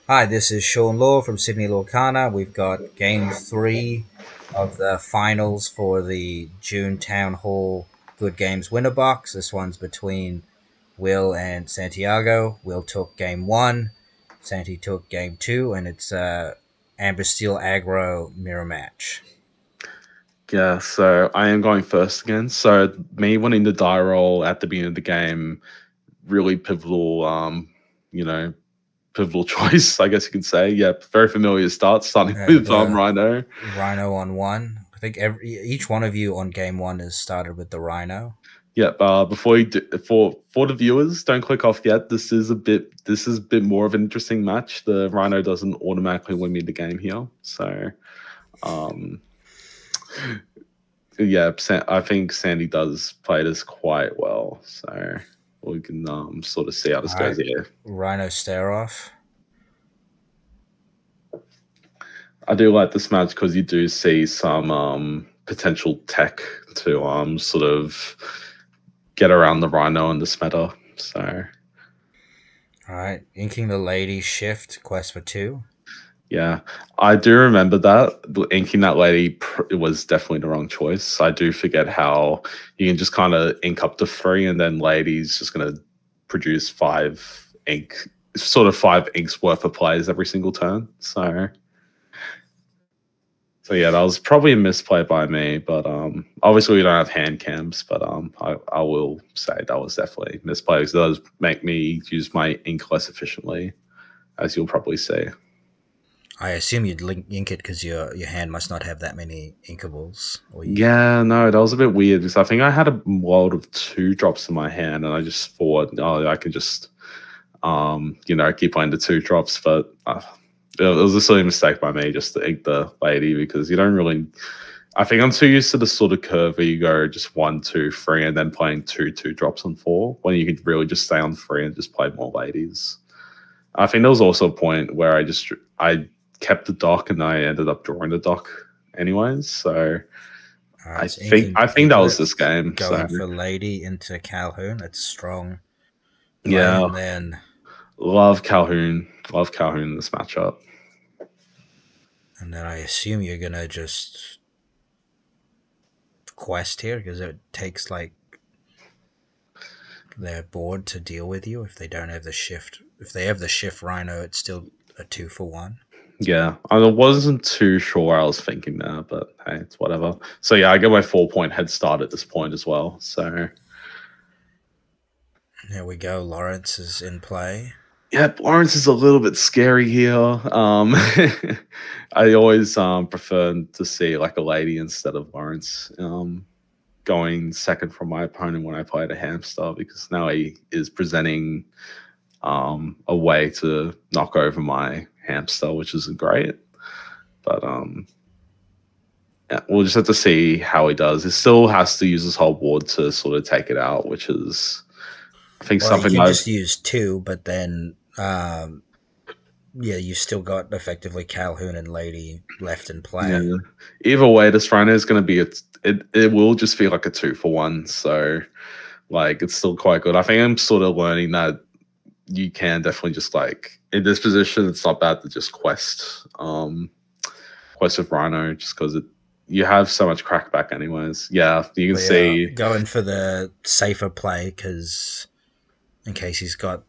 Hi, this is Sean Law from Sydney Lorcana. We've got game three of the finals for the June Townhall Good Games winner box. This one's between Will and Santiago. Will took game one, Santi took game two, and it's Amber Steel Aggro mirror match. Yeah, so I am going first again. So me winning the die roll at the beginning of the game, really pivotal, you know, pivotal choice, I guess you can say. Yeah, very familiar start, starting with The Rhino. Rhino on one. I think each one of you on game one has started with the Rhino. Yep. Before you do, for the viewers, don't click off yet. This is a bit more of an interesting match. The Rhino doesn't automatically win me the game here, so um, yeah, I think Sandy does play this quite well. So we can sort of see how All this goes right, here. Rhino stare off. I do like this match because you do see some potential tech to sort of get around the Rhino and the meta. So All right, inking the lady shift quest for two. yeah, I do remember that inking that lady was definitely the wrong choice. I do forget how you can just kind of ink up to three, and then lady's just gonna produce five inks worth of plays every single turn. So yeah, that was probably a misplay by me, but obviously we don't have hand cams, but I will say that was definitely a misplay because it does make me use my ink less efficiently, as you'll probably see. I assume you'd ink it because your hand must not have that many inkables. Or you, Yeah, no, that was a bit weird because I think I had a world of two drops in my hand, and I just thought, oh, I can just keep playing the two drops, but it was a silly mistake by me just to ink the lady because you don't really. I think I'm too used to the sort of curve where you go just one, two, three, and then playing two drops on four when you could really just stay on three and just play more ladies. I think there was also a point where I kept the dock and I ended up drawing the dock anyways. So all right, I so think I think that was inklet this game. So going for lady into Calhoun. That's strong play, yeah, and then love Calhoun in this matchup. I assume you're gonna just quest here because it takes like their board to deal with you if they don't have the shift. If they have the shift Rhino, it's still a 2-for-1. Yeah, I wasn't too sure what I was thinking there, but hey, it's whatever. So yeah, I get my 4 point head start at this point as well. So There we go. Lawrence is in play. yeah, Lawrence is a little bit scary here. I always prefer to see like a lady instead of Lawrence going second from my opponent when I play the hamster because now he is presenting a way to knock over my hamster, which is great. But yeah, we'll just have to see how he does. He still has to use his whole board to sort of take it out, which is I think Well, you something can I've just use two, but then yeah, you still got effectively Calhoun and Lady left in yeah. play. Either way, this rhino is going to be it will just be like a 2-for-1. So like it's still quite good. I think I'm sort of learning that you can definitely just like in this position, it's not bad to just quest with rhino just because you have so much crackback anyways. Yeah, you can But yeah, see. going for the safer play because in case he's got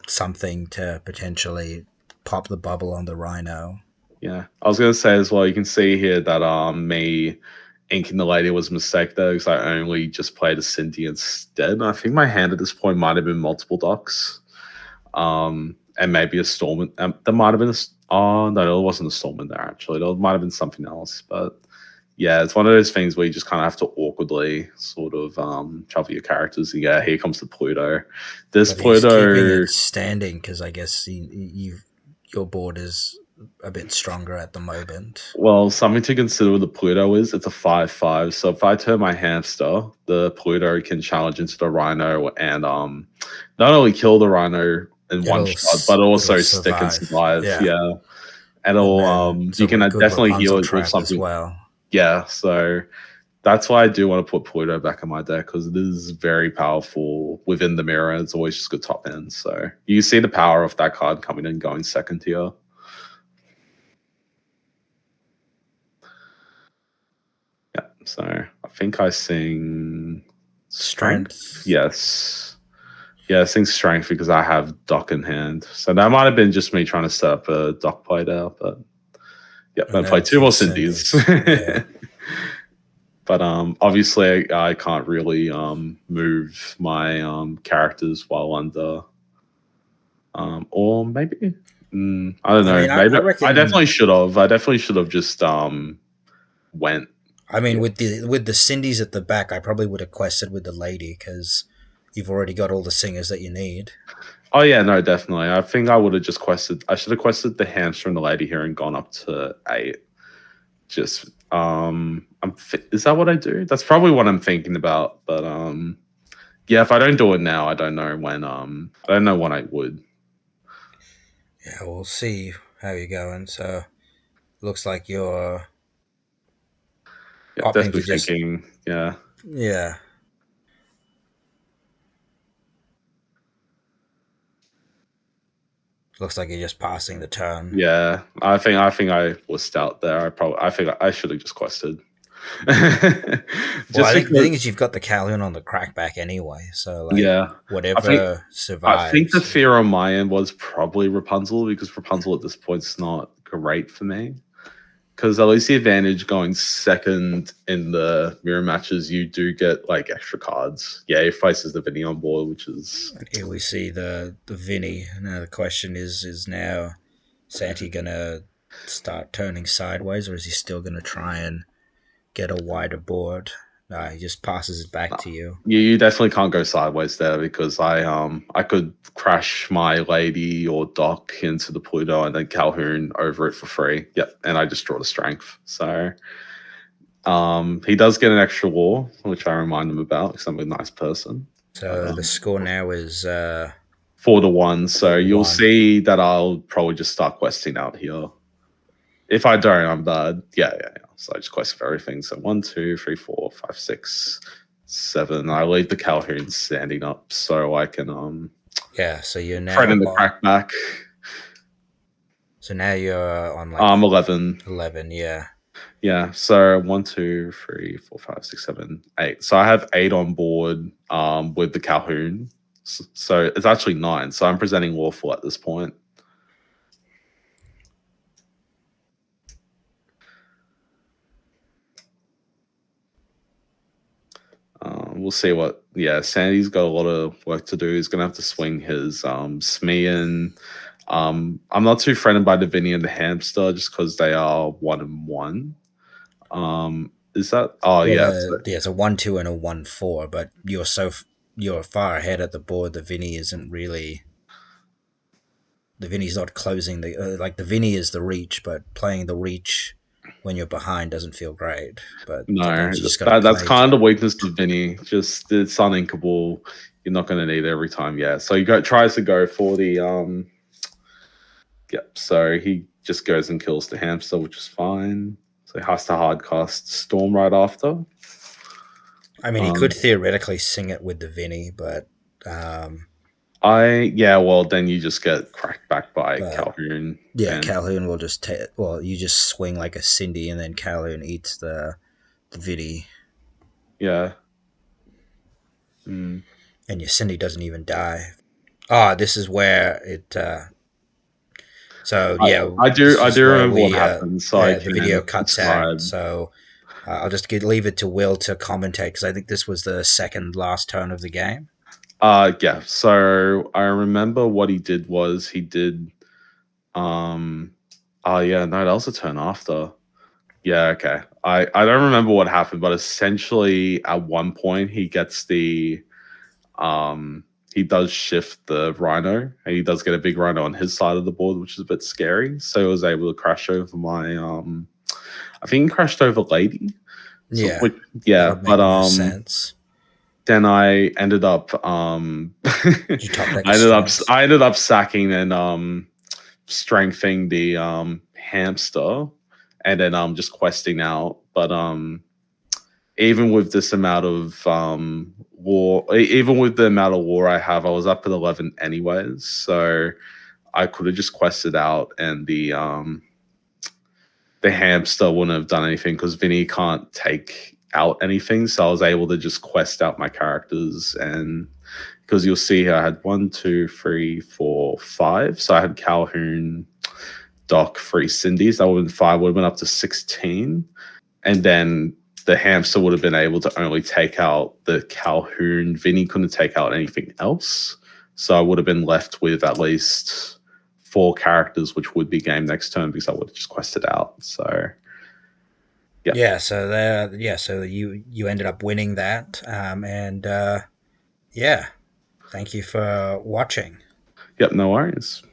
something to potentially pop the bubble on the Rhino. Yeah, I was gonna say as well. You can see here that me inking the lady was a mistake though, because I only just played a Cindy instead. I think my hand at this point might have been multiple docks, and maybe a storm. There might have been oh no, it wasn't a storm in there actually. There might have been something else, but yeah, it's one of those things where you just kind of have to awkwardly sort of shuffle your characters. Yeah, here comes the Pluto. This But he's keeping Pluto. it standing because I guess your board is a bit stronger at the moment. Well, something to consider with the Pluto is it's a 5/5. So if I turn my hamster, the Pluto can challenge into the Rhino and not only kill the Rhino in one shot, but It'll also stick and survive. survive. Yeah, Yeah. And and it'll then it's you a can good definitely heal Rapunzel it with trap as something. well. Yeah, so that's why I do want to put Pluto back in my deck because it is very powerful within the mirror. It's always just good top end. So you see the power of that card coming in going second here. So I think I sing strength. Strength. Yes. Yeah, I sing strength because I have dock in hand. So that might have been just me trying to set up a dock play there, but yeah, And then play then two some more Cindy's. Cindy's. Yeah. But obviously I can't really move my characters while under or maybe I don't I know. mean, Maybe I I reckon. definitely should have. I definitely should have just went. I mean, Yeah. with the Cindy's at the back, I probably would have quested with the lady because you've already got all the singers that you need. Oh yeah, no, definitely. I think I would have just quested. I should have quested the hamster and the lady here and gone up to 8. Just is that what I do? That's probably what I'm thinking about. But yeah, if I don't do it now, I don't know when. I don't know when I would. Yeah, we'll see how you're going. So looks like you're Yeah, opting definitely to just thinking. Yeah, yeah. Looks like you're just passing the turn. yeah. I think I was stout there. I think I should have just quested. Well, Just I think the because. thing is you've got the Calhoun on the crackback anyway, so like Yeah, I think whatever I think the survives. fear on my end was probably Rapunzel because Rapunzel at this point's not great for me. Because at least the advantage going second in the mirror matches, you do get like extra cards. Yeah, he faces the Vinny on board, which is And here we see the Vinny. Now the question is now Santi gonna start turning sideways, or is he still gonna try and get a wider board? No, he just passes it back to you. you definitely can't go sideways there because I could crash my lady or dock into the Pluto and then Calhoun over it for free. Yep, and I just draw the strength. So he does get an extra war, which I remind him about because I'm a nice person. But So the score now is 4-1. So you'll 4-1. see that I'll probably just start questing out here. If I don't, I'm bad. Yeah. So I just quest for everything. So 1, 2, 3, 4, 5, 6, 7. I leave the Calhoun standing up so I can Yeah, so you're now threaten the on. crackback. So now you're on like 11. 11. Yeah. Yeah. So 1, 2, 3, 4, 5, 6, 7, 8. So I have 8 on board with the Calhoun. So it's actually 9. So I'm presenting lawful at this point. We'll see what. Yeah, Sandy's got a lot of work to do. He's gonna have to swing his Smee in. I'm not too frightened by the Vinny and the hamster just because they are 1-1. Is that? Oh Well, yeah, yeah, it's a 1-2 and a 1-4, but you're far ahead at the board. The Vinny isn't really. The Vinny's not closing the like the Vinny is the reach, but playing the reach when you're behind doesn't feel great. But no, sometimes you just got to that's play to kind of the the weakness of Vinny. Just it's uninkable. You're not gonna need it every time. Yeah, so he tries to go for the Yep. So he just goes and kills the hamster, which is fine. So he has to hard cast Storm right after. I mean, he could theoretically sing it with the Vinny, um, well then you just get cracked back by but Calhoun yeah, and Calhoun will just take. Well, you just swing like a Cindy, and then Calhoun eats the Vinny, yeah. Mm. and your Cindy doesn't even die. Ah, this is where it. So yeah, this I is do where remember what we happened, so I the video can cuts out. describe. So I'll just leave it to Will to commentate because I think this was the second last turn of the game. Yeah. So I remember what he did was he did oh yeah, no, that was a turn after. Yeah, okay. I don't remember what happened, but essentially at one point he gets the he does shift the rhino and he does get a big rhino on his side of the board, which is a bit scary. So he was able to crash over my I think he crashed over lady. So Yeah, yeah, that'll make but more sense. then I ended up You top deck a strength. I ended up sacking and strengthening the hamster and then just questing out. But even with this amount of war, even with the amount of war I have, I was up at 11 anyways. So I could have just quested out, and the hamster wouldn't have done anything because Vinny can't take out anything, so I was able to just quest out my characters. And because you'll see here, I had 1, 2, 3, 4, 5. So I had Calhoun, Doc, 3 Cindy's. That would have been 5. Would have been up to 16, and then the hamster would have been able to only take out the Calhoun. Vinny couldn't take out anything else, so I would have been left with at least 4 characters, which would be game next turn because I would have just quested out. So yeah, Yeah, so there, yeah, so you ended up winning that, and yeah, thank you for watching. yep, no worries.